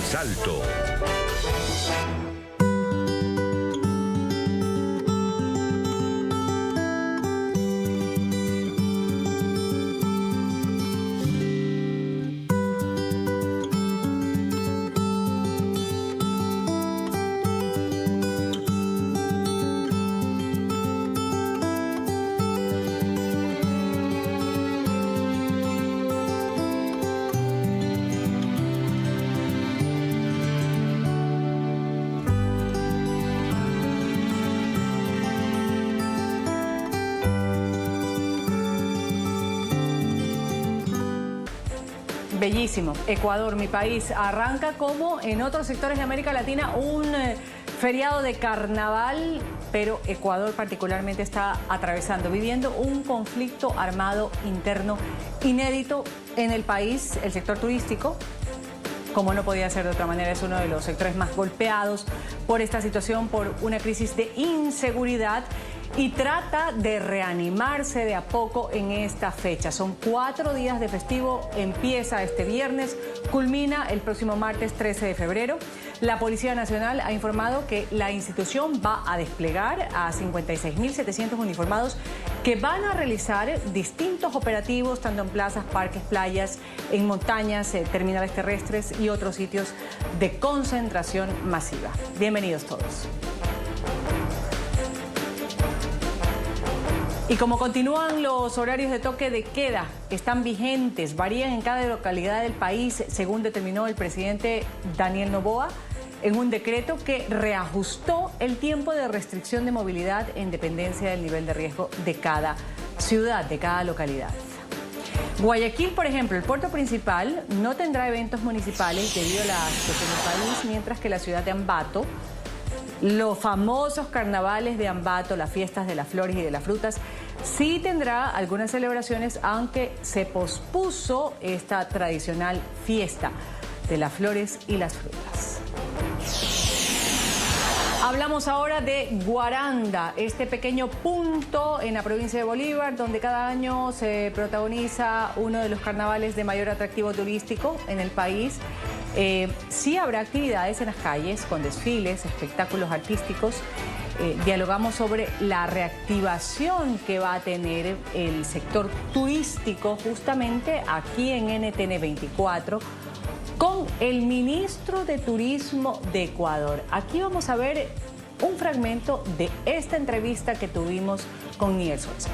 Salto. Bellísimo. Ecuador, mi país, arranca como en otros sectores de América Latina un feriado de carnaval, pero Ecuador particularmente está viviendo un conflicto armado interno inédito en el país. El sector turístico, como no podía ser de otra manera, es uno de los sectores más golpeados por esta situación, por una crisis de inseguridad, y trata de reanimarse de a poco en esta fecha. Son 4 días de festivo, empieza este viernes, culmina el próximo martes 13 de febrero. La Policía Nacional ha informado que la institución va a desplegar a 56.700 uniformados que van a realizar distintos operativos, tanto en plazas, parques, playas, en montañas, terminales terrestres y otros sitios de concentración masiva. Bienvenidos todos. Y como continúan los horarios de toque de queda, están vigentes, varían en cada localidad del país, según determinó el presidente Daniel Noboa, en un decreto que reajustó el tiempo de restricción de movilidad en dependencia del nivel de riesgo de cada ciudad, de cada localidad. Guayaquil, por ejemplo, el puerto principal, no tendrá eventos municipales debido a la situación del país, mientras que la ciudad de Ambato, los famosos carnavales de Ambato, las fiestas de las flores y de las frutas, sí tendrá algunas celebraciones, aunque se pospuso esta tradicional fiesta de las flores y las frutas. Hablamos ahora de Guaranda, este pequeño punto en la provincia de Bolívar, donde cada año se protagoniza uno de los carnavales de mayor atractivo turístico en el país. Sí habrá actividades en las calles con desfiles, espectáculos artísticos. Dialogamos sobre la reactivación que va a tener el sector turístico justamente aquí en NTN 24 con el ministro de Turismo de Ecuador. Aquí vamos a ver un fragmento de esta entrevista que tuvimos con Niels Olsen.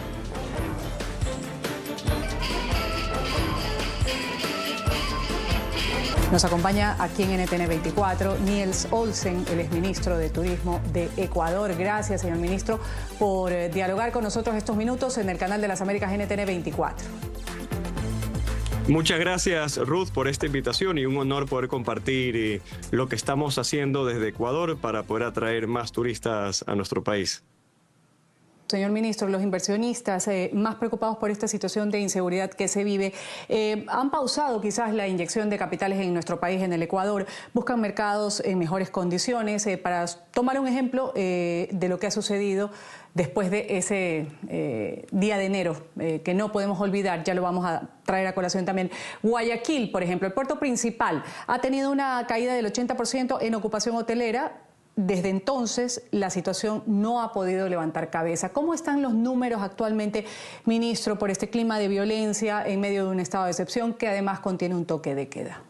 Nos acompaña aquí en NTN 24 Niels Olsen, el exministro de Turismo de Ecuador. Gracias, señor ministro, por dialogar con nosotros estos minutos en el canal de las Américas NTN 24. Muchas gracias, Ruth, por esta invitación y un honor poder compartir lo que estamos haciendo desde Ecuador para poder atraer más turistas a nuestro país. Señor ministro, los inversionistas más preocupados por esta situación de inseguridad que se vive han pausado quizás la inyección de capitales en nuestro país, en el Ecuador, buscan mercados en mejores condiciones. Para tomar un ejemplo de lo que ha sucedido después de ese día de enero, que no podemos olvidar, ya lo vamos a traer a colación también. Guayaquil, por ejemplo, el puerto principal, ha tenido una caída del 80% en ocupación hotelera. Desde entonces, la situación no ha podido levantar cabeza. ¿Cómo están los números actualmente, ministro, por este clima de violencia en medio de un estado de excepción que además contiene un toque de queda?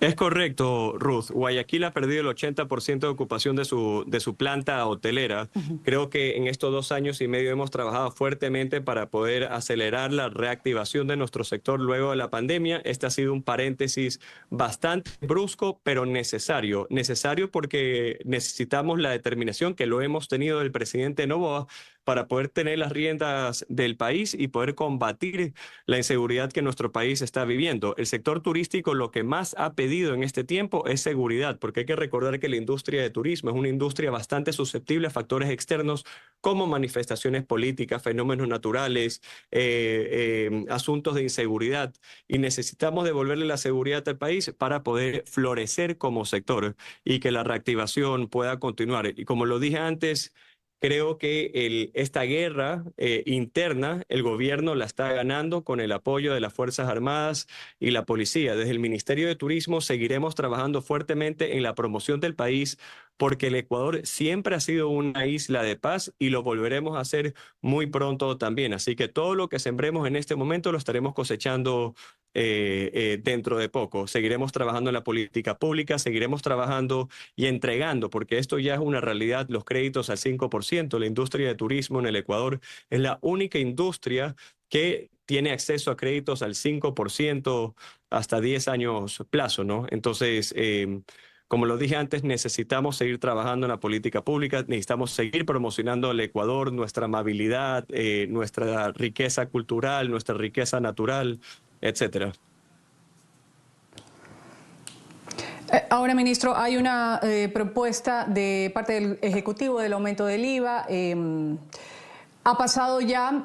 Es correcto, Ruth. Guayaquil ha perdido el 80% de ocupación de su planta hotelera. Creo que en estos 2 años y medio hemos trabajado fuertemente para poder acelerar la reactivación de nuestro sector luego de la pandemia. Este ha sido un paréntesis bastante brusco, pero necesario. Necesario porque necesitamos la determinación que lo hemos tenido del presidente Noboa para poder tener las riendas del país y poder combatir la inseguridad que nuestro país está viviendo. El sector turístico lo que más ha pedido en este tiempo es seguridad, porque hay que recordar que la industria de turismo es una industria bastante susceptible a factores externos como manifestaciones políticas, fenómenos naturales, asuntos de inseguridad, y necesitamos devolverle la seguridad al país para poder florecer como sector y que la reactivación pueda continuar. Y como lo dije antes, creo que esta guerra interna, el gobierno la está ganando con el apoyo de las Fuerzas Armadas y la policía. Desde el Ministerio de Turismo seguiremos trabajando fuertemente en la promoción del país porque el Ecuador siempre ha sido una isla de paz y lo volveremos a hacer muy pronto también. Así que todo lo que sembremos en este momento lo estaremos cosechando dentro de poco. Seguiremos trabajando en la política pública, seguiremos trabajando y entregando, porque esto ya es una realidad, los créditos al 5%. La industria de turismo en el Ecuador es la única industria que tiene acceso a créditos al 5% hasta 10 años plazo, ¿no? Entonces, como lo dije antes, necesitamos seguir trabajando en la política pública, necesitamos seguir promocionando el Ecuador, nuestra amabilidad, nuestra riqueza cultural, nuestra riqueza natural, etcétera. Ahora, ministro, hay una propuesta de parte del Ejecutivo del aumento del IVA. Ha pasado ya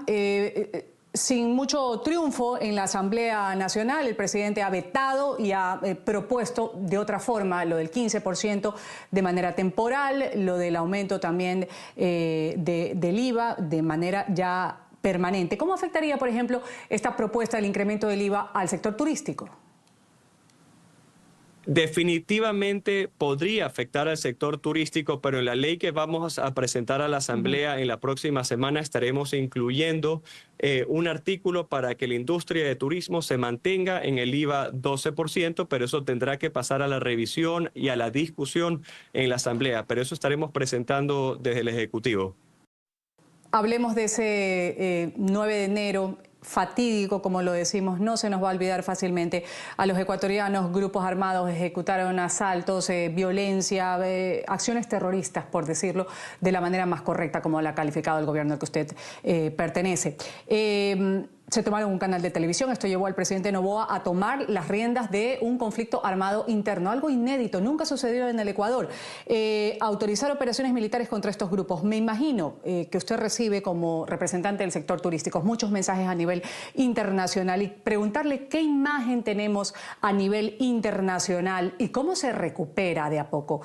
sin mucho triunfo en la Asamblea Nacional. El presidente ha vetado y ha propuesto de otra forma lo del 15% de manera temporal, lo del aumento también del IVA de manera ya permanente. ¿Cómo afectaría, por ejemplo, esta propuesta del incremento del IVA al sector turístico? Definitivamente podría afectar al sector turístico, pero en la ley que vamos a presentar a la Asamblea en la próxima semana estaremos incluyendo un artículo para que la industria de turismo se mantenga en el IVA 12%, pero eso tendrá que pasar a la revisión y a la discusión en la Asamblea. Pero eso estaremos presentando desde el Ejecutivo. Hablemos de ese 9 de enero. Fatídico, como lo decimos, no se nos va a olvidar fácilmente. A los ecuatorianos, grupos armados ejecutaron asaltos, violencia, acciones terroristas, por decirlo de la manera más correcta, como la ha calificado el gobierno al que usted pertenece. Se tomaron un canal de televisión. Esto llevó al presidente Noboa a tomar las riendas de un conflicto armado interno, algo inédito, nunca sucedió en el Ecuador. Autorizar operaciones militares contra estos grupos. Me imagino que usted recibe como representante del sector turístico muchos mensajes a nivel internacional y preguntarle qué imagen tenemos a nivel internacional y cómo se recupera de a poco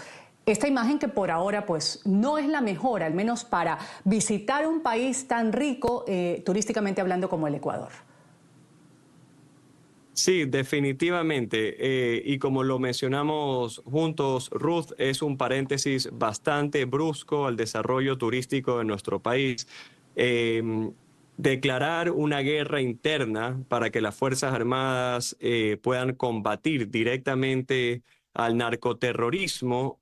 esta imagen que por ahora pues no es la mejor, al menos para visitar un país tan rico turísticamente hablando como el Ecuador. Sí, definitivamente. Y como lo mencionamos juntos, Ruth, es un paréntesis bastante brusco al desarrollo turístico de nuestro país. Declarar una guerra interna para que las Fuerzas Armadas puedan combatir directamente al narcoterrorismo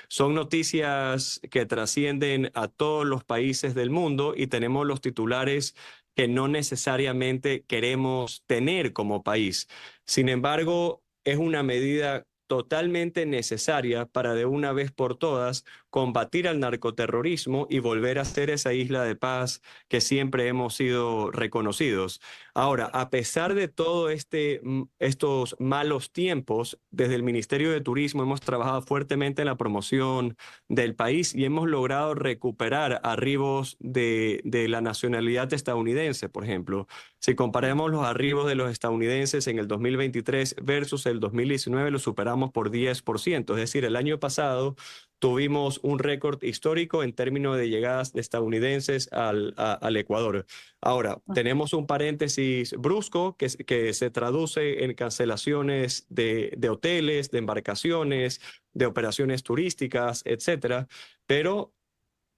son noticias que trascienden a todos los países del mundo y tenemos los titulares que no necesariamente queremos tener como país. Sin embargo, es una medida totalmente necesaria para de una vez por todas combatir al narcoterrorismo y volver a ser esa isla de paz que siempre hemos sido reconocidos. Ahora, a pesar de todo estos malos tiempos, desde el Ministerio de Turismo hemos trabajado fuertemente en la promoción del país y hemos logrado recuperar arribos de la nacionalidad estadounidense, por ejemplo. Si comparamos los arribos de los estadounidenses en el 2023 versus el 2019, los superamos por 10%. Es decir, el año pasado tuvimos un récord histórico en términos de llegadas de estadounidenses al Ecuador. Ahora, tenemos un paréntesis brusco que se traduce en cancelaciones de hoteles, de embarcaciones, de operaciones turísticas, etcétera, pero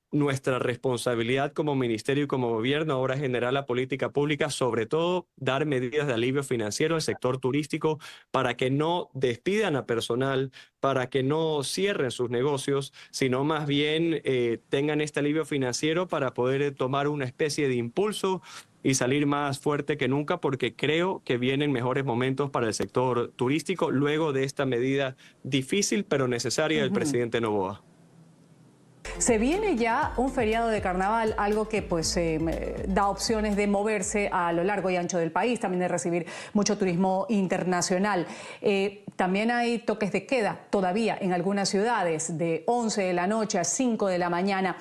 nuestra responsabilidad como ministerio y como gobierno ahora es generar la política pública, sobre todo dar medidas de alivio financiero al sector turístico para que no despidan a personal, para que no cierren sus negocios, sino más bien tengan este alivio financiero para poder tomar una especie de impulso y salir más fuerte que nunca, porque creo que vienen mejores momentos para el sector turístico luego de esta medida difícil pero necesaria del presidente Noboa. Se viene ya un feriado de carnaval, algo que pues da opciones de moverse a lo largo y ancho del país, también de recibir mucho turismo internacional. También hay toques de queda todavía en algunas ciudades, de 11 de la noche a 5 de la mañana.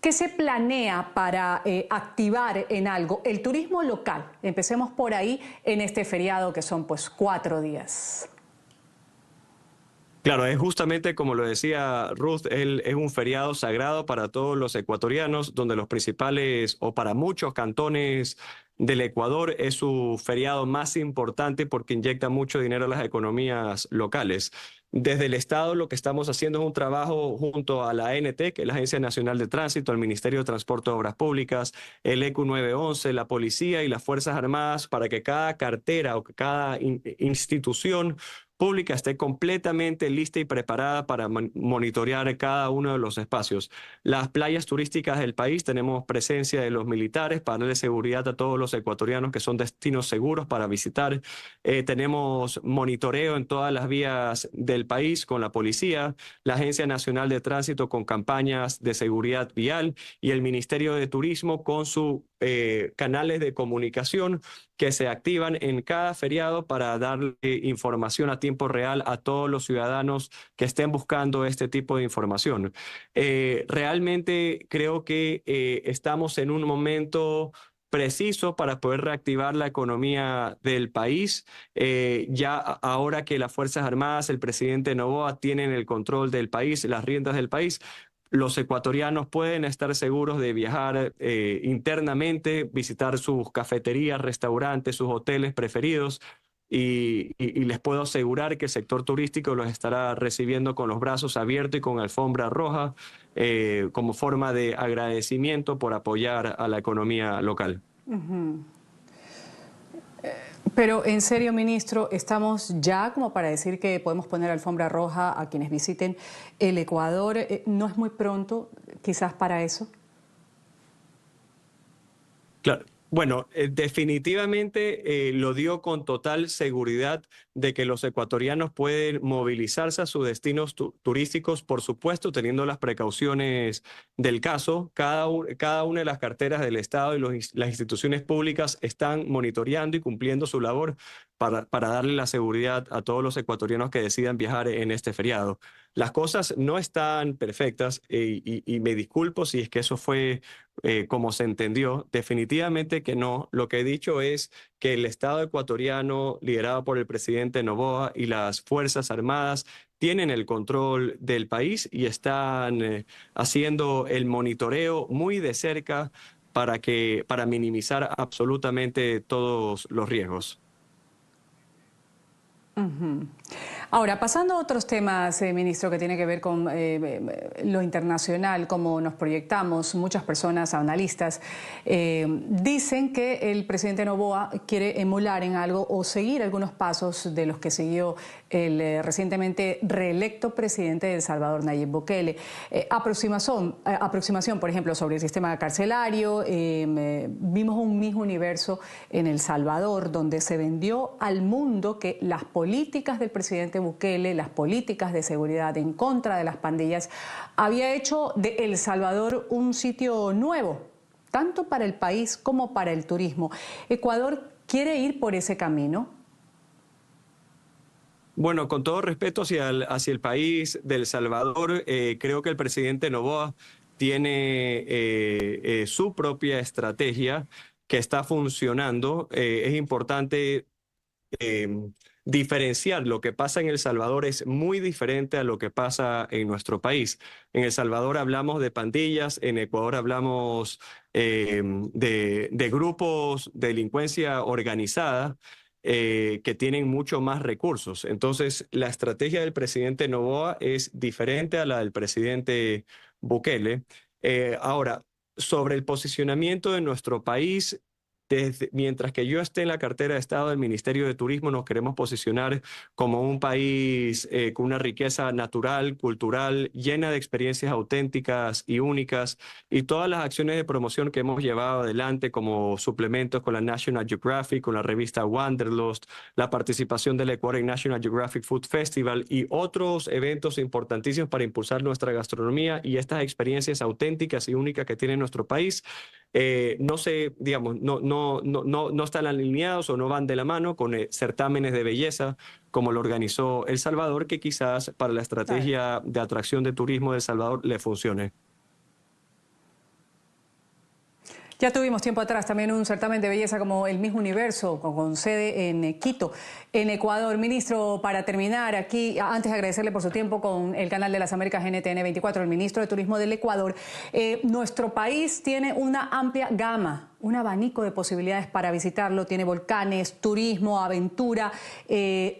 ¿Qué se planea para activar en algo el turismo local? Empecemos por ahí en este feriado que son pues 4 días. Claro, es justamente como lo decía Ruth, es un feriado sagrado para todos los ecuatorianos, donde los principales, o para muchos cantones del Ecuador, es su feriado más importante porque inyecta mucho dinero a las economías locales. Desde el Estado lo que estamos haciendo es un trabajo junto a la ANT, que es la Agencia Nacional de Tránsito, al Ministerio de Transporte y Obras Públicas, el ECU 911, la policía y las Fuerzas Armadas, para que cada cartera o que cada institución pública esté completamente lista y preparada para monitorear cada uno de los espacios. Las playas turísticas del país tenemos presencia de los militares para darle seguridad a todos los ecuatorianos que son destinos seguros para visitar. Tenemos monitoreo en todas las vías del país con la policía, la Agencia Nacional de Tránsito con campañas de seguridad vial y el Ministerio de Turismo con sus canales de comunicación que se activan en cada feriado para darle información a tiempo real a todos los ciudadanos que estén buscando este tipo de información. Realmente creo que estamos en un momento preciso para poder reactivar la economía del país. Ahora que las Fuerzas Armadas, el presidente Noboa tienen el control del país, las riendas del país, los ecuatorianos pueden estar seguros de viajar internamente, visitar sus cafeterías, restaurantes, sus hoteles preferidos y les puedo asegurar que el sector turístico los estará recibiendo con los brazos abiertos y con alfombra roja como forma de agradecimiento por apoyar a la economía local. Pero en serio, ministro, ¿estamos ya como para decir que podemos poner alfombra roja a quienes visiten el Ecuador? ¿No es muy pronto quizás para eso? Claro. Bueno, definitivamente lo dio con total seguridad de que los ecuatorianos pueden movilizarse a sus destinos turísticos, por supuesto, teniendo las precauciones del caso. Cada una de las carteras del Estado y las instituciones públicas están monitoreando y cumpliendo su labor para darle la seguridad a todos los ecuatorianos que decidan viajar en este feriado. Las cosas no están perfectas y me disculpo si es que eso fue como se entendió. Definitivamente que no. Lo que he dicho es que el Estado ecuatoriano, liderado por el presidente Noboa y las Fuerzas Armadas, tienen el control del país y están haciendo el monitoreo muy de cerca para minimizar absolutamente todos los riesgos. Ahora, pasando a otros temas, ministro, que tiene que ver con lo internacional, cómo nos proyectamos, muchas personas, analistas, dicen que el presidente Noboa quiere emular en algo o seguir algunos pasos de los que siguió el recientemente reelecto presidente de El Salvador, Nayib Bukele. Aproximación, por ejemplo, sobre el sistema carcelario. Vimos un mismo universo en El Salvador, donde se vendió al mundo que las políticas del presidente Bukele, las políticas de seguridad en contra de las pandillas, había hecho de El Salvador un sitio nuevo, tanto para el país como para el turismo. ¿Ecuador quiere ir por ese camino? Bueno, con todo respeto hacia el país de El Salvador, creo que el presidente Noboa tiene su propia estrategia que está funcionando. Es importante diferenciar. Lo que pasa en El Salvador es muy diferente a lo que pasa en nuestro país. En El Salvador hablamos de pandillas, en Ecuador hablamos de grupos de delincuencia organizada que tienen mucho más recursos. Entonces, la estrategia del presidente Noboa es diferente a la del presidente Bukele. Ahora, sobre el posicionamiento de nuestro país, mientras que yo esté en la cartera de Estado del Ministerio de Turismo, nos queremos posicionar como un país con una riqueza natural, cultural, llena de experiencias auténticas y únicas, y todas las acciones de promoción que hemos llevado adelante como suplementos con la National Geographic, con la revista Wanderlust, la participación del Ecuador en National Geographic Food Festival y otros eventos importantísimos para impulsar nuestra gastronomía y estas experiencias auténticas y únicas que tiene nuestro país. No están alineados o no van de la mano con certámenes de belleza como lo organizó El Salvador, que quizás para la estrategia de atracción de turismo de El Salvador le funcione. Ya tuvimos tiempo atrás también un certamen de belleza como el Miss Universo, con sede en Quito, en Ecuador. Ministro, para terminar aquí, antes de agradecerle por su tiempo con el Canal de las Américas NTN 24, el ministro de Turismo del Ecuador, nuestro país tiene una amplia gama, un abanico de posibilidades para visitarlo. Tiene volcanes, turismo, aventura,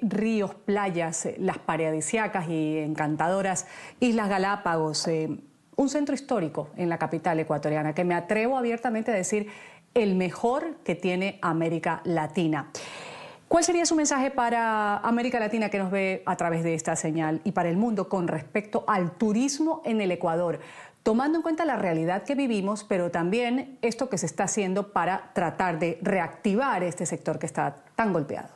ríos, playas, las paradisíacas y encantadoras Islas Galápagos, un centro histórico en la capital ecuatoriana, que me atrevo abiertamente a decir el mejor que tiene América Latina. ¿Cuál sería su mensaje para América Latina que nos ve a través de esta señal y para el mundo con respecto al turismo en el Ecuador? Tomando en cuenta la realidad que vivimos, pero también esto que se está haciendo para tratar de reactivar este sector que está tan golpeado.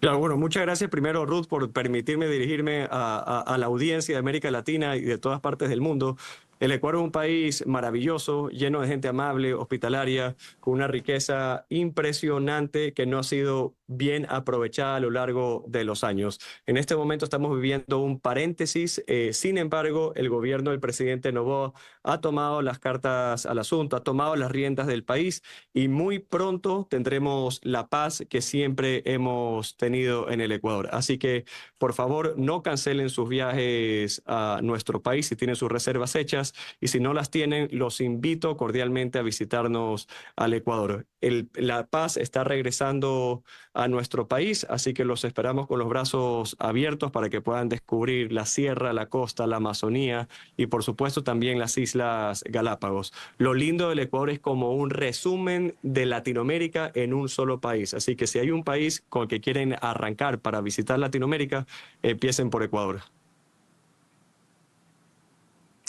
Claro, bueno, muchas gracias primero, Ruth, por permitirme dirigirme a la audiencia de América Latina y de todas partes del mundo. El Ecuador es un país maravilloso, lleno de gente amable, hospitalaria, con una riqueza impresionante que no ha sido bien aprovechada a lo largo de los años. En este momento estamos viviendo un paréntesis. Sin embargo, el gobierno del presidente Noboa ha tomado las cartas al asunto, ha tomado las riendas del país y muy pronto tendremos la paz que siempre hemos tenido en el Ecuador. Así que, por favor, no cancelen sus viajes a nuestro país si tienen sus reservas hechas. Y si no las tienen, los invito cordialmente a visitarnos al Ecuador. La paz está regresando a nuestro país, así que los esperamos con los brazos abiertos para que puedan descubrir la sierra, la costa, la Amazonía y por supuesto también las Islas Galápagos. Lo lindo del Ecuador es como un resumen de Latinoamérica en un solo país, así que si hay un país con el que quieren arrancar para visitar Latinoamérica, empiecen por Ecuador.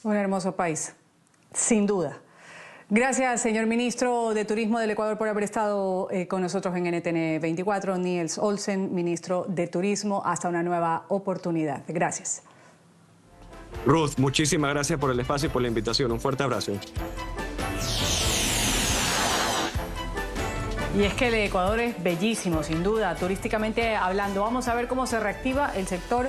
Un hermoso país, sin duda. Gracias, señor ministro de Turismo del Ecuador, por haber estado con nosotros en NTN 24. Niels Olsen, ministro de Turismo. Hasta una nueva oportunidad. Gracias. Ruth, muchísimas gracias por el espacio y por la invitación. Un fuerte abrazo. Y es que el Ecuador es bellísimo, sin duda, turísticamente hablando. Vamos a ver cómo se reactiva el sector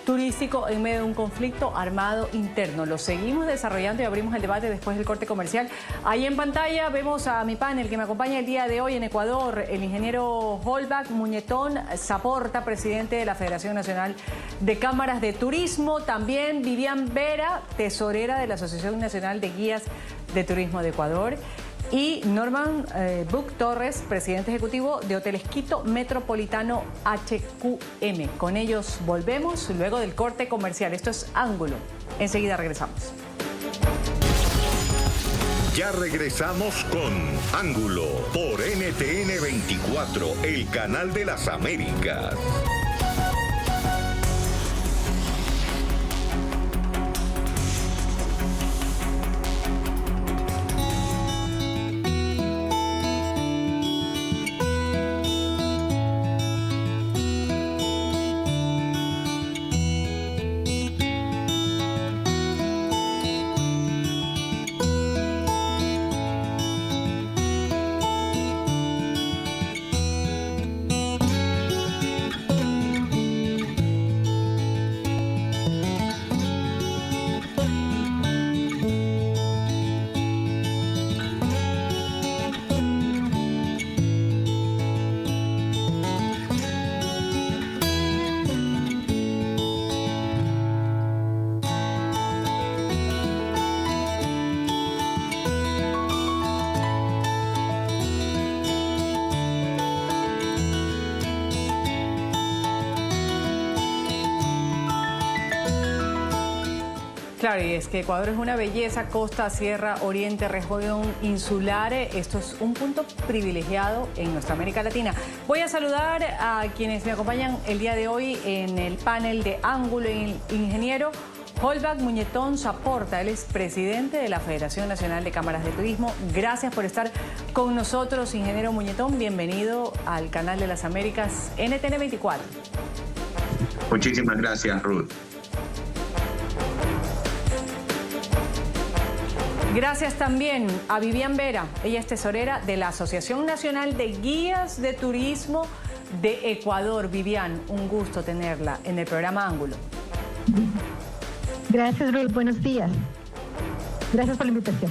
turístico en medio de un conflicto armado interno. Lo seguimos desarrollando y abrimos el debate después del corte comercial. Ahí en pantalla vemos a mi panel que me acompaña el día de hoy en Ecuador, el ingeniero Holbach Muñetón Saporta, presidente de la Federación Nacional de Cámaras de Turismo. También Vivian Vera, tesorera de la Asociación Nacional de Guías de Turismo de Ecuador. Y Norman Buck Torres, presidente ejecutivo de Hoteles Quito Metropolitano HQM. Con ellos volvemos luego del corte comercial. Esto es Ángulo. Enseguida regresamos. Ya regresamos con Ángulo por NTN 24, el canal de las Américas. Claro, y es que Ecuador es una belleza, costa, sierra, oriente, región insular. Esto es un punto privilegiado en nuestra América Latina. Voy a saludar a quienes me acompañan el día de hoy en el panel de Ángulo, el ingeniero Holbach Muñetón Saporta. Él es presidente de la Federación Nacional de Cámaras de Turismo. Gracias por estar con nosotros, ingeniero Muñetón. Bienvenido al Canal de las Américas NTN 24. Muchísimas gracias, Ruth. Gracias también a Vivian Vera. Ella es tesorera de la Asociación Nacional de Guías de Turismo de Ecuador. Vivian, un gusto tenerla en el programa Ángulo. Gracias, Ruth. Buenos días. Gracias por la invitación.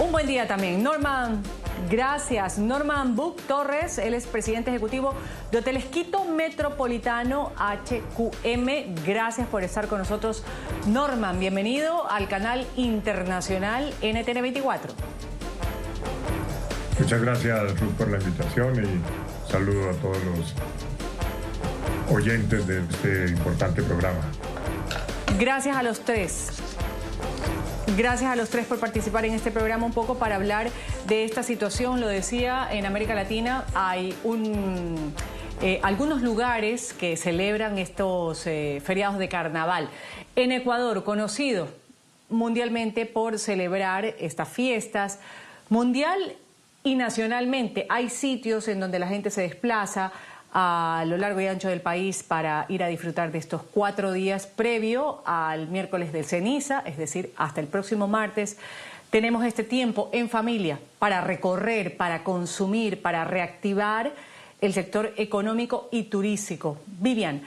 Un buen día también. Norman, gracias. Norman Buck Torres, él es presidente ejecutivo de Hoteles Quito Metropolitano HQM. Gracias por estar con nosotros. Norman, bienvenido al canal internacional NTN 24. Muchas gracias, Ruth, por la invitación y saludo a todos los oyentes de este importante programa. Gracias a los tres. Gracias a los tres por participar en este programa un poco para hablar de esta situación. Lo decía, en América Latina hay algunos lugares que celebran estos feriados de carnaval. En Ecuador, conocido mundialmente por celebrar estas fiestas, mundial y nacionalmente, hay sitios en donde la gente se desplaza a lo largo y ancho del país para ir a disfrutar de estos 4 días previo al miércoles de ceniza, es decir, hasta el próximo martes. Tenemos este tiempo en familia para recorrer, para consumir, para reactivar el sector económico y turístico. Vivian,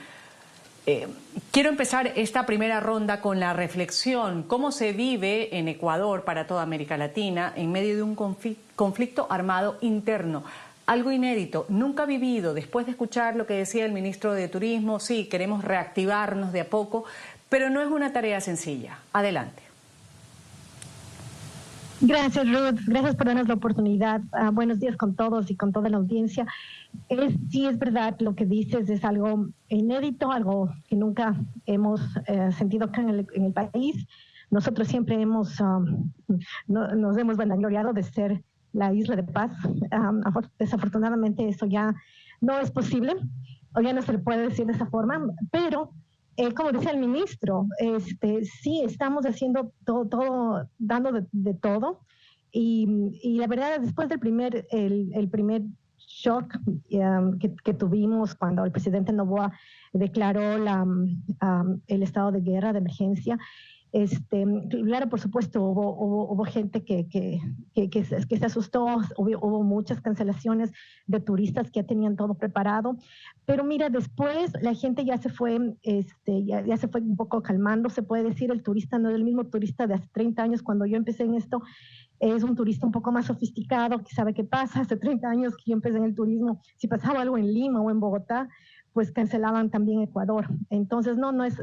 quiero empezar esta primera ronda con la reflexión. ¿Cómo se vive en Ecuador, para toda América Latina, en medio de un conflicto armado interno? Algo inédito, nunca vivido, después de escuchar lo que decía el ministro de Turismo. Sí, queremos reactivarnos de a poco, pero no es una tarea sencilla. Adelante. Gracias, Ruth. Gracias por darnos la oportunidad. Buenos días con todos y con toda la audiencia. Sí, es verdad lo que dices, es algo inédito, algo que nunca hemos sentido acá en el país. Nosotros siempre nos hemos vanagloriado de ser la isla de paz. Desafortunadamente eso ya no es posible, o ya no se le puede decir de esa forma, pero como decía el ministro, sí estamos haciendo todo dando de todo, y la verdad, después del primer shock que tuvimos cuando el presidente Noboa declaró el estado de guerra, de emergencia, claro, por supuesto, hubo gente que se asustó, hubo muchas cancelaciones de turistas que ya tenían todo preparado, pero mira, después la gente ya se fue, ya se fue un poco calmando, se puede decir. El turista no es el mismo turista de hace 30 años cuando yo empecé en esto. Es un turista un poco más sofisticado, que sabe qué pasa. Hace 30 años que yo empecé en el turismo, si pasaba algo en Lima o en Bogotá, pues cancelaban también Ecuador. Entonces no es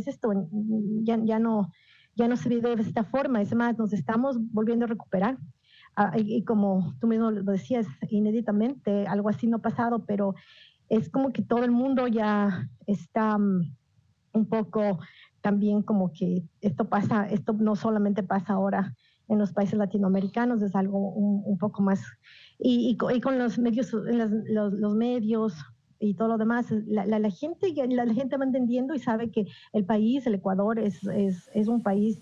esto, ya no se vive de esta forma. Es más, nos estamos volviendo a recuperar. Y como tú mismo lo decías, inéditamente, algo así no ha pasado, pero es como que todo el mundo ya está un poco también como que esto no solamente pasa ahora en los países latinoamericanos, es algo un poco más. Y con los medios, los medios y todo lo demás, la gente va entendiendo y sabe que el país, el Ecuador, es un país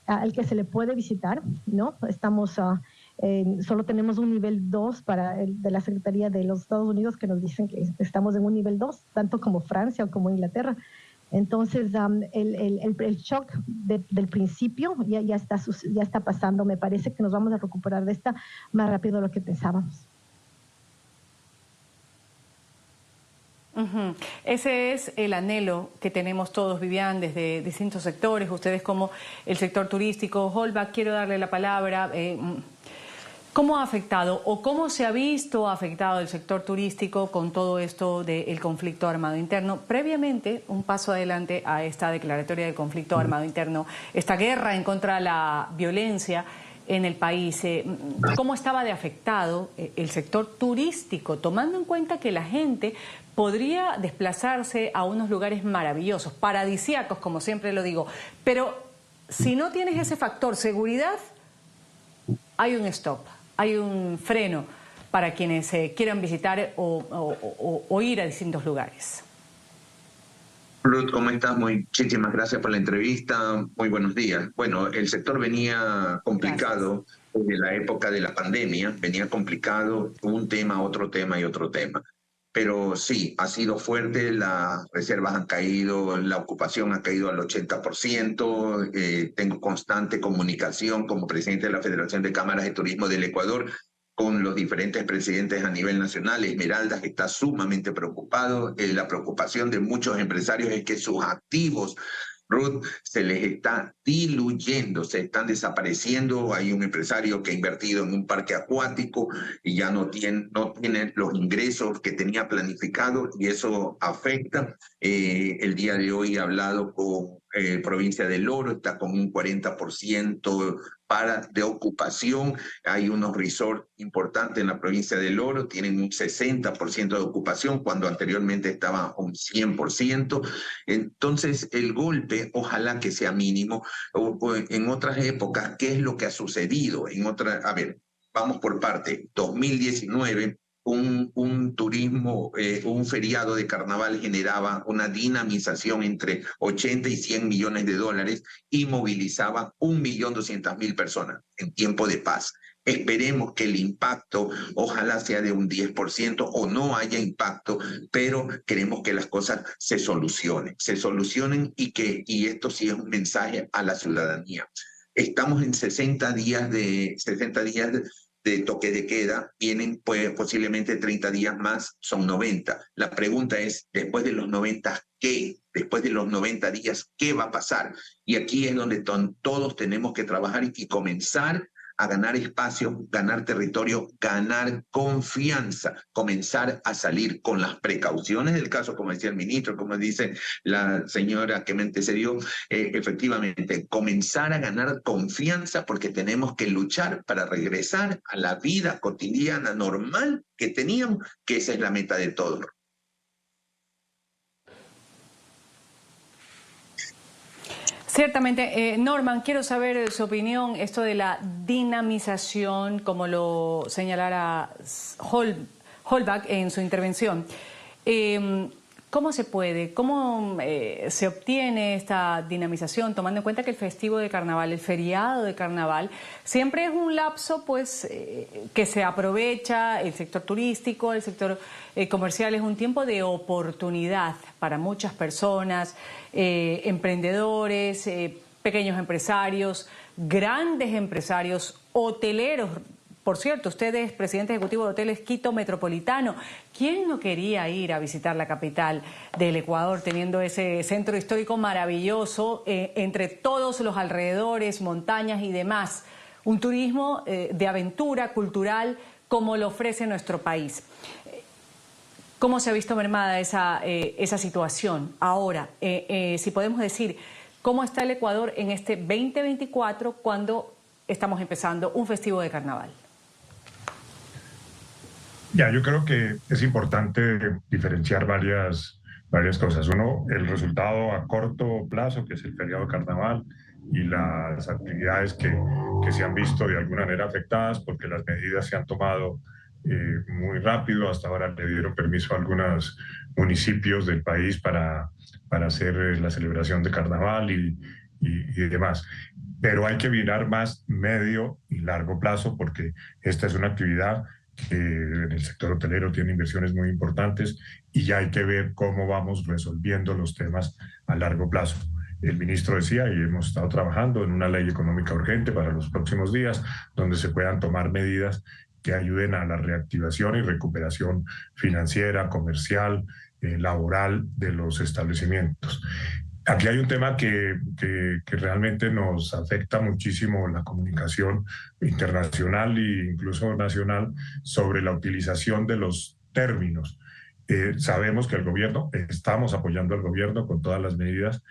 al que se le puede visitar, ¿no? Estamos, solo tenemos un nivel 2 de la Secretaría de los Estados Unidos, que nos dicen que estamos en un nivel 2, tanto como Francia o como Inglaterra. Entonces, el shock del principio ya está pasando. Me parece que nos vamos a recuperar de esta más rápido de lo que pensábamos. Ese es el anhelo que tenemos todos, Vivian, desde distintos sectores, ustedes como el sector turístico. Holbach, quiero darle la palabra. ¿Cómo ha afectado o cómo se ha visto afectado el sector turístico con todo esto del conflicto armado interno? Previamente, un paso adelante a esta declaratoria del conflicto armado interno, esta guerra en contra de la violencia en el país, ¿cómo estaba de afectado el sector turístico, tomando en cuenta que la gente podría desplazarse a unos lugares maravillosos, paradisíacos, como siempre lo digo, pero si no tienes ese factor seguridad, hay un stop, hay un freno para quienes quieran visitar o ir a distintos lugares? Ruth, ¿cómo estás? Muchísimas gracias por la entrevista. Muy buenos días. Bueno, el sector venía complicado desde la época de la pandemia, venía complicado, un tema, otro tema y otro tema. Pero sí, ha sido fuerte, las reservas han caído, la ocupación ha caído al 80%, tengo constante comunicación como presidente de la Federación de Cámaras de Turismo del Ecuador con los diferentes presidentes a nivel nacional. Esmeraldas está sumamente preocupado. La preocupación de muchos empresarios es que sus activos Ruth, se les está diluyendo, se están desapareciendo. Hay un empresario que ha invertido en un parque acuático y ya no tiene los ingresos que tenía planificado y eso afecta. El día de hoy he hablado con provincia del Oro, está con un 40% de ocupación. Hay unos resorts importantes en la provincia del Oro, tienen un 60% de ocupación cuando anteriormente estaba un 100%. Entonces el golpe ojalá que sea mínimo. En otras épocas, ¿qué es lo que ha sucedido? A ver, vamos por parte. 2019, un turismo, un feriado de carnaval generaba una dinamización entre 80 y 100 millones de dólares y movilizaba 1.200.000 personas en tiempo de paz. Esperemos que el impacto ojalá sea de un 10% o no haya impacto, pero queremos que las cosas se solucionen y esto sí es un mensaje a la ciudadanía. Estamos en 60 días de toque de queda, vienen pues, posiblemente 30 días más, son 90. La pregunta es, después de los 90, ¿qué? Después de los 90 días, ¿qué va a pasar? Y aquí es donde todos tenemos que trabajar y comenzar a ganar espacio, ganar territorio, ganar confianza, comenzar a salir con las precauciones del caso, como decía el ministro, como dice la señora que me antecedió, efectivamente, comenzar a ganar confianza porque tenemos que luchar para regresar a la vida cotidiana normal que teníamos, que esa es la meta de todos. Ciertamente. Norman, quiero saber su opinión, esto de la dinamización, como lo señalara Holbach en su intervención. ¿Cómo se puede, cómo se obtiene esta dinamización, tomando en cuenta que el festivo de carnaval, el feriado de carnaval, siempre es un lapso pues que se aprovecha el sector turístico, el sector comercial, es un tiempo de oportunidad para muchas personas, emprendedores, pequeños empresarios, grandes empresarios, hoteleros. Por cierto, usted es presidente ejecutivo de Hoteles Quito Metropolitano. ¿Quién no quería ir a visitar la capital del Ecuador teniendo ese centro histórico maravilloso entre todos los alrededores, montañas y demás? Un turismo de aventura cultural como lo ofrece nuestro país. ¿Cómo se ha visto mermada esa situación? Ahora, si podemos decir, ¿cómo está el Ecuador en este 2024 cuando estamos empezando un festivo de carnaval? Yo creo que es importante diferenciar varias cosas. Uno, el resultado a corto plazo, que es el feriado de carnaval, y las actividades que se han visto de alguna manera afectadas porque las medidas se han tomado muy rápido. Hasta ahora le dieron permiso a algunos municipios del país para hacer la celebración de carnaval y demás. Pero hay que mirar más medio y largo plazo porque esta es una actividad que en el sector hotelero tiene inversiones muy importantes y ya hay que ver cómo vamos resolviendo los temas a largo plazo. El ministro decía, y hemos estado trabajando en una ley económica urgente para los próximos días, donde se puedan tomar medidas que ayuden a la reactivación y recuperación financiera, comercial, laboral de los establecimientos. Aquí hay un tema que realmente nos afecta muchísimo, la comunicación internacional e incluso nacional, sobre la utilización de los términos. Sabemos que el gobierno, estamos apoyando al gobierno con todas las medidas,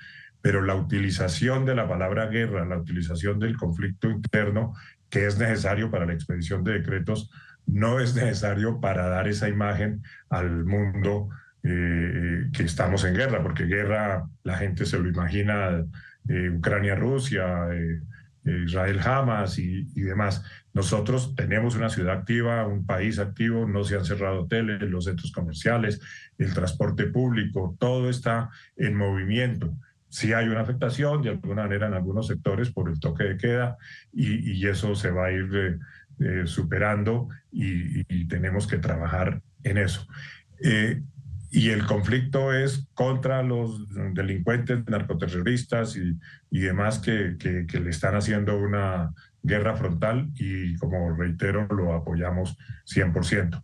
pero la utilización de la palabra guerra, la utilización del conflicto interno, que es necesario para la expedición de decretos, no es necesario para dar esa imagen al mundo que estamos en guerra, porque guerra la gente se lo imagina Ucrania-Rusia, Israel-Hamas y demás. Nosotros tenemos una ciudad activa, un país activo, no se han cerrado hoteles, los centros comerciales, el transporte público, todo está en movimiento. Sí hay una afectación de alguna manera en algunos sectores por el toque de queda y eso se va a ir superando y tenemos que trabajar en eso. Y el conflicto es contra los delincuentes, narcoterroristas y demás que le están haciendo una guerra frontal y, como reitero, lo apoyamos 100%.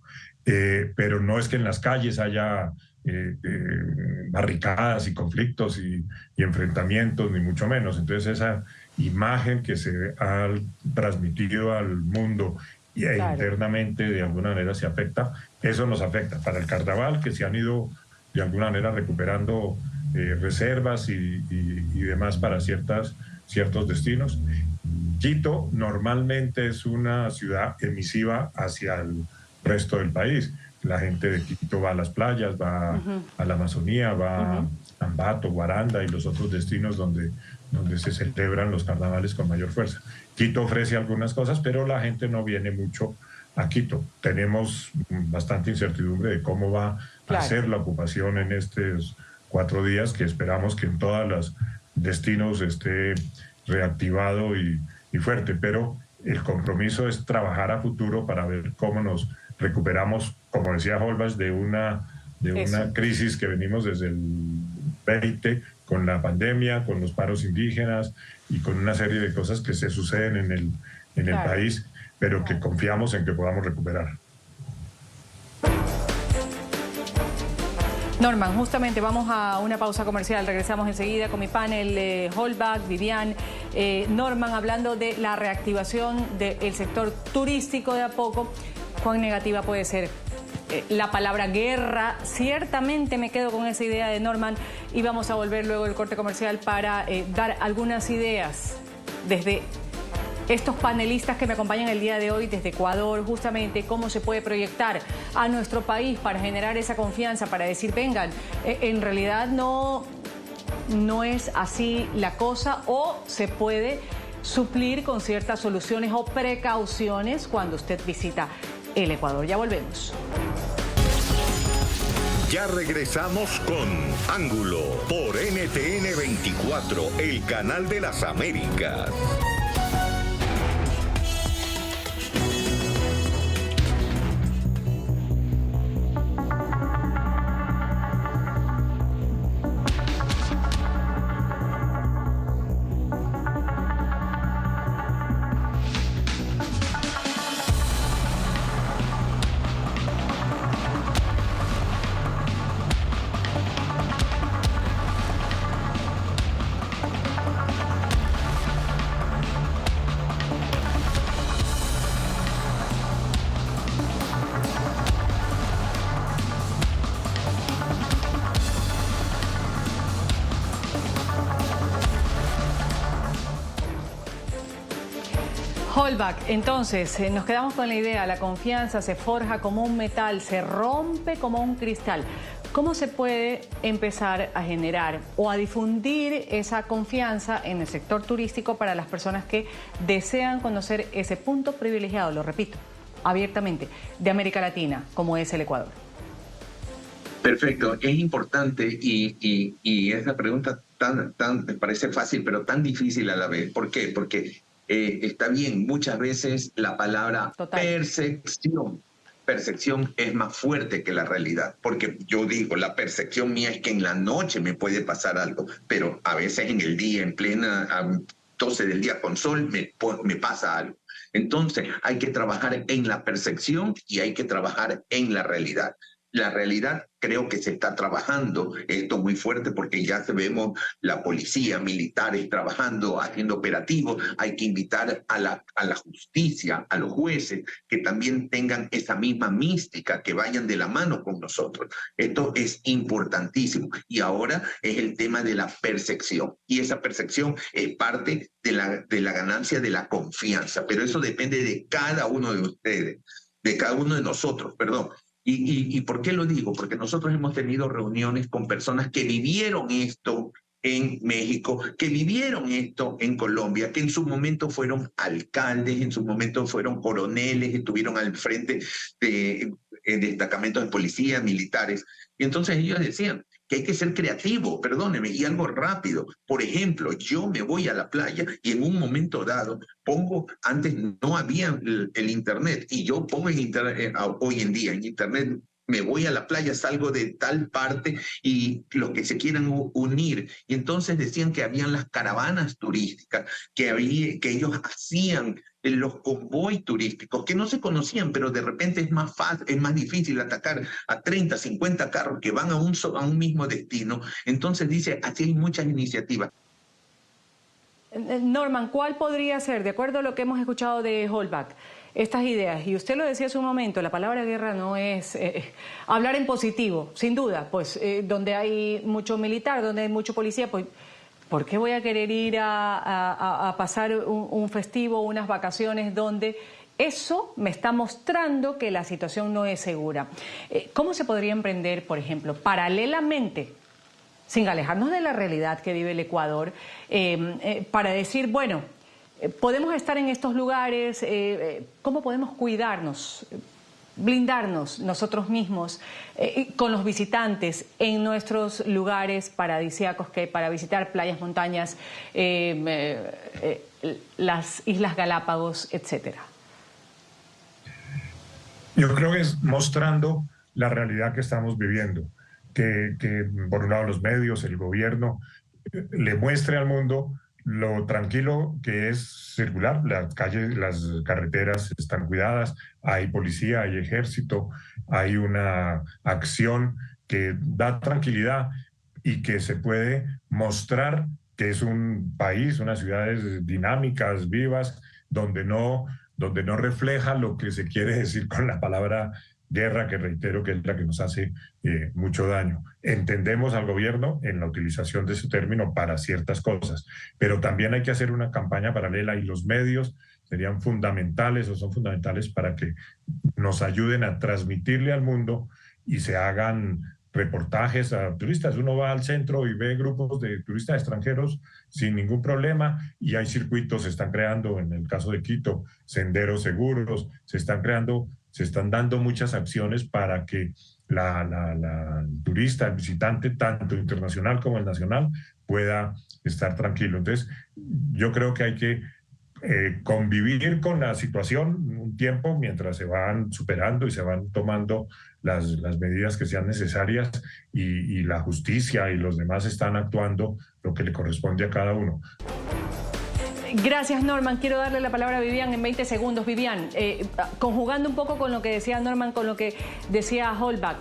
Pero no es que en las calles haya barricadas y conflictos y enfrentamientos, ni mucho menos. Entonces esa imagen que se ha transmitido al mundo Claro. internamente de alguna manera se afecta, eso nos afecta. Para el carnaval, que se han ido de alguna manera recuperando reservas y demás para ciertos destinos. Quito normalmente es una ciudad emisiva hacia el resto del país. La gente de Quito va a las playas, va a la Amazonía, va a Ambato, Guaranda y los otros destinos donde se celebran los carnavales con mayor fuerza. Quito ofrece algunas cosas, pero la gente no viene mucho a Quito. Tenemos bastante incertidumbre de cómo va a ser la ocupación en estos 4 días, que esperamos que en todos los destinos esté reactivado y fuerte, pero el compromiso es trabajar a futuro para ver cómo nos recuperamos, como decía Holbach, de una crisis que venimos desde el 20 con la pandemia, con los paros indígenas y con una serie de cosas que se suceden en el país, pero que confiamos en que podamos recuperar. Norman, justamente vamos a una pausa comercial, regresamos enseguida con mi panel, Holbach, Vivian, Norman, hablando de la reactivación del sector turístico de a poco. ¿Cuán negativa puede ser la palabra guerra? Ciertamente me quedo con esa idea de Norman y vamos a volver luego del corte comercial para dar algunas ideas desde estos panelistas que me acompañan el día de hoy desde Ecuador, justamente cómo se puede proyectar a nuestro país para generar esa confianza, para decir, vengan, en realidad no es así la cosa, o se puede suplir con ciertas soluciones o precauciones cuando usted visita el Ecuador. Ya volvemos. Ya regresamos con Ángulo por NTN 24, el canal de las Américas. Holbach, entonces, nos quedamos con la idea, la confianza se forja como un metal, se rompe como un cristal. ¿Cómo se puede empezar a generar o a difundir esa confianza en el sector turístico para las personas que desean conocer ese punto privilegiado, lo repito, abiertamente, de América Latina, como es el Ecuador? Perfecto, es importante y esa pregunta me parece fácil, pero tan difícil a la vez. ¿Por qué? Porque está bien, muchas veces la palabra percepción es más fuerte que la realidad, porque yo digo, la percepción mía es que en la noche me puede pasar algo, pero a veces en el día, en plena 12 del día con sol, me pasa algo. Entonces hay que trabajar en la percepción y hay que trabajar en la realidad. La realidad creo que se está trabajando esto muy fuerte porque ya vemos la policía, militares trabajando, haciendo operativos. Hay que invitar a la justicia, a los jueces, que también tengan esa misma mística, que vayan de la mano con nosotros. Esto es importantísimo. Y ahora es el tema de la percepción. Y esa percepción es parte de la ganancia de la confianza. Pero eso depende de cada uno de ustedes, de cada uno de nosotros, perdón. ¿Y por qué lo digo? Porque nosotros hemos tenido reuniones con personas que vivieron esto en México, que vivieron esto en Colombia, que en su momento fueron alcaldes, en su momento fueron coroneles, estuvieron al frente de destacamentos de policía, militares. Y entonces ellos decían que hay que ser creativo, perdóneme, y algo rápido. Por ejemplo, yo me voy a la playa y en un momento dado antes no había el internet, y yo pongo en internet, hoy en día en internet, me voy a la playa, salgo de tal parte y los que se quieran unir. Y entonces decían que habían las caravanas turísticas, que ellos hacían los convoy turísticos, que no se conocían, pero de repente es más fácil, es más difícil atacar a 30, 50 carros que van a un mismo destino. Entonces dice, así hay muchas iniciativas. Norman, ¿cuál podría ser, de acuerdo a lo que hemos escuchado de Holbach, estas ideas? Y usted lo decía hace un momento, la palabra guerra no es hablar en positivo, sin duda, pues donde hay mucho militar, donde hay mucho policía, pues ¿por qué voy a querer ir a pasar un festivo, unas vacaciones donde eso me está mostrando que la situación no es segura? ¿Cómo se podría emprender, por ejemplo, paralelamente, sin alejarnos de la realidad que vive el Ecuador, para decir, bueno, podemos estar en estos lugares, ¿cómo podemos cuidarnos, blindarnos nosotros mismos con los visitantes en nuestros lugares paradisíacos, que para visitar playas, montañas, las Islas Galápagos, etcétera? Yo creo que es mostrando la realidad que estamos viviendo. Que por un lado los medios, el gobierno, le muestre al mundo lo tranquilo que es circular. Las calles, las carreteras están cuidadas, hay policía, hay ejército, hay una acción que da tranquilidad y que se puede mostrar que es un país, unas ciudades dinámicas, vivas, donde no refleja lo que se quiere decir con la palabra guerra, que reitero que es la que nos hace mucho daño. Entendemos al gobierno en la utilización de ese término para ciertas cosas, pero también hay que hacer una campaña paralela y los medios serían fundamentales o son fundamentales para que nos ayuden a transmitirle al mundo y se hagan reportajes a turistas. Uno va al centro y ve grupos de turistas extranjeros sin ningún problema y hay circuitos, se están creando, en el caso de Quito, senderos seguros, se están dando muchas acciones para que el turista, el visitante, tanto internacional como el nacional, pueda estar tranquilo. Entonces, yo creo que hay que convivir con la situación un tiempo mientras se van superando y se van tomando las medidas que sean necesarias y la justicia y los demás están actuando lo que le corresponde a cada uno. Gracias, Norman. Quiero darle la palabra a Vivian en 20 segundos. Vivian, conjugando un poco con lo que decía Norman, con lo que decía Holbach,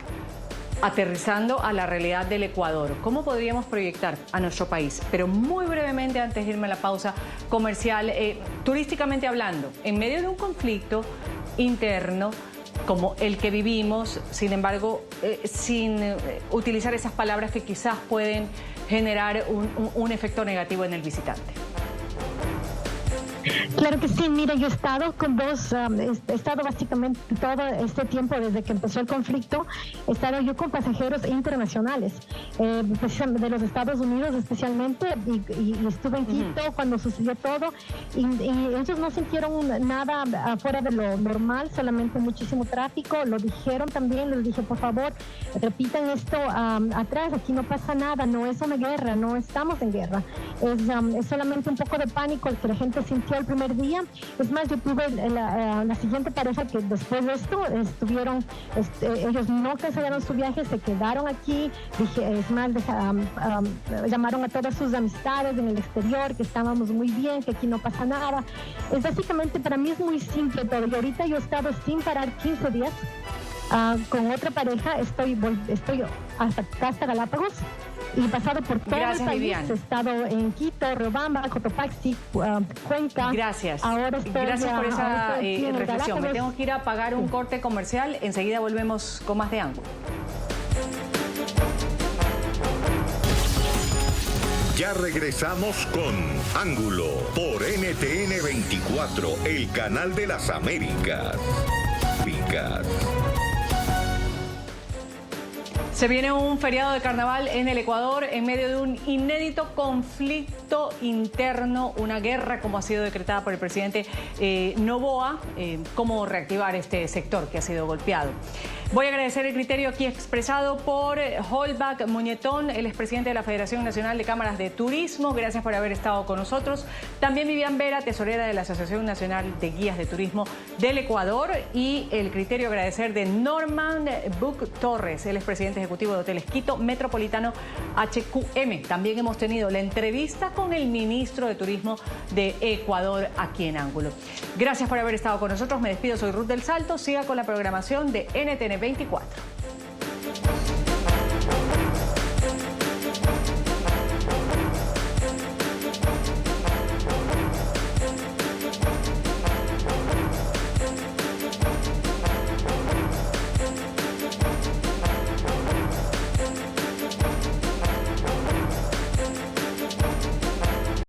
aterrizando a la realidad del Ecuador, ¿cómo podríamos proyectar a nuestro país? Pero muy brevemente, antes de irme a la pausa comercial, turísticamente hablando, en medio de un conflicto interno como el que vivimos, sin embargo, sin utilizar esas palabras que quizás pueden generar un efecto negativo en el visitante. Claro que sí, mira, yo he estado con vos, he estado básicamente todo este tiempo desde que empezó el conflicto, he estado yo con pasajeros internacionales, precisamente de los Estados Unidos especialmente, y estuve en Quito cuando sucedió todo, y ellos no sintieron nada afuera de lo normal, solamente muchísimo tráfico, lo dijeron también, les dije, por favor, repitan esto atrás, aquí no pasa nada, no es una guerra, no estamos en guerra, es solamente un poco de pánico el que la gente sintió el primer día. Es más, yo tuve la siguiente pareja que después de esto estuvieron, ellos no cancelaron su viaje, se quedaron aquí, dije, es más, llamaron a todas sus amistades en el exterior, que estábamos muy bien, que aquí no pasa nada. Es básicamente, para mí es muy simple todo, y ahorita yo he estado sin parar 15 días, con otra pareja, estoy hasta Galápagos, y he pasado por todo el país. Vivian. He estado en Quito, Riobamba, Cotopaxi, Cuenca. Gracias. Gracias por esa reflexión. Me tengo que ir a pagar un corte comercial. Enseguida volvemos con más de Ángulo. Ya regresamos con Ángulo por NTN 24, el canal de las Américas. Se viene un feriado de carnaval en el Ecuador en medio de un inédito conflicto interno, una guerra como ha sido decretada por el presidente Noboa. ¿Cómo reactivar este sector que ha sido golpeado? Voy a agradecer el criterio aquí expresado por Holbach Muñetón, el expresidente de la Federación Nacional de Cámaras de Turismo. Gracias por haber estado con nosotros. También Vivian Vera, tesorera de la Asociación Nacional de Guías de Turismo del Ecuador. Y el criterio agradecer de Norman Buc Torres, el expresidente ejecutivo de Hoteles Quito Metropolitano HQM. También hemos tenido la entrevista con el ministro de Turismo de Ecuador aquí en Ángulo. Gracias por haber estado con nosotros. Me despido, soy Ruth del Salto. Siga con la programación de NTN 24.